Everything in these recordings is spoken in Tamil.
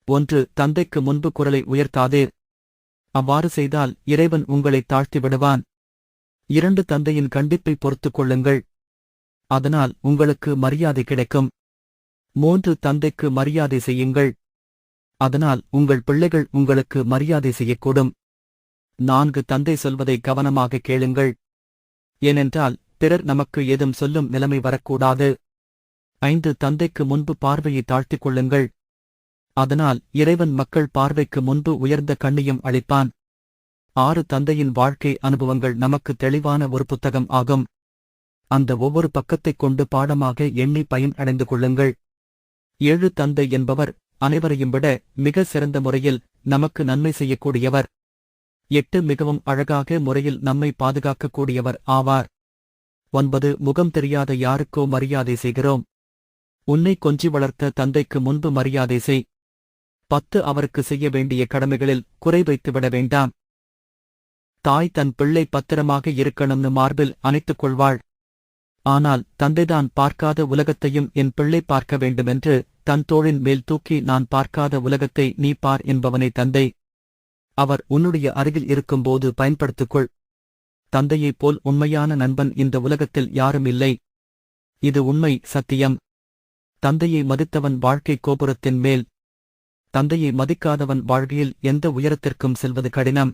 1. தந்தைக்கு முன்பு குரலை உயர்த்தாதீர். அவ்வாறு செய்தால் இறைவன் உங்களை தாழ்த்தி விடுவான். 2. தந்தையின் கண்டிப்பை பொறுத்துக் கொள்ளுங்கள். அதனால் உங்களுக்கு மரியாதை கிடைக்கும். 3. தந்தைக்கு மரியாதை செய்யுங்கள். அதனால் உங்கள் பிள்ளைகள் உங்களுக்கு மரியாதை செய்யக்கூடும். 4. தந்தை சொல்வதை கவனமாக கேளுங்கள். ஏனென்றால் பிறர் நமக்கு ஏதும் சொல்லும் நிலைமை வரக்கூடாது. 5. தந்தைக்கு முன்பு பார்வையை தாழ்த்திக் கொள்ளுங்கள். அதனால் இறைவன் மக்கள் பார்வைக்கு முன்பு உயர்ந்த கண்ணியம் அளிப்பான். 6. தந்தையின் வாழ்க்கை அனுபவங்கள் நமக்கு தெளிவான ஒரு புத்தகம் ஆகும். அந்த ஒவ்வொரு பக்கத்தைக் கொண்டு பாடமாக எண்ணி பயன் அடைந்து கொள்ளுங்கள். 7. தந்தை என்பவர் அனைவரையும் விட மிக சிறந்த முறையில் நமக்கு நன்மை செய்யக்கூடியவர். 8. மிகவும் அழகாக முறையில் நம்மை பாதுகாக்கக்கூடியவர் ஆவார். 9. முகம் தெரியாத யாருக்கோ மரியாதை செய்கிறோம். உன்னை கொஞ்சி வளர்த்த தந்தைக்கு முன்பு மரியாதை செய். 10. அவருக்கு செய்ய வேண்டிய கடமைகளில் குறை வைத்துவிட வேண்டாம். தாய் தன் பிள்ளை பத்திரமாக இருக்கணும்னு மார்பில் அணைத்துக் கொள்வாள். ஆனால் தந்தைதான் பார்க்காத உலகத்தையும் என் பிள்ளை பார்க்க வேண்டுமென்று தன் தோளின் மேல் தூக்கி நான் பார்க்காத உலகத்தை நீ பார் என்பவனை தந்தை. அவர் உன்னுடைய அருகில் இருக்கும்போது பயன்படுத்திக்கொள். தந்தையைப் போல் உண்மையான நண்பன் இந்த உலகத்தில் யாரும் இல்லை. இது உண்மை, சத்தியம். தந்தையை மதித்தவன் வாழ்க்கை கோபுரத்தின் மேல். தந்தையை மதிக்காதவன் வாழ்க்கையில் எந்த உயரத்திற்கும் செல்வது கடினம்.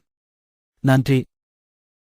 நன்றி.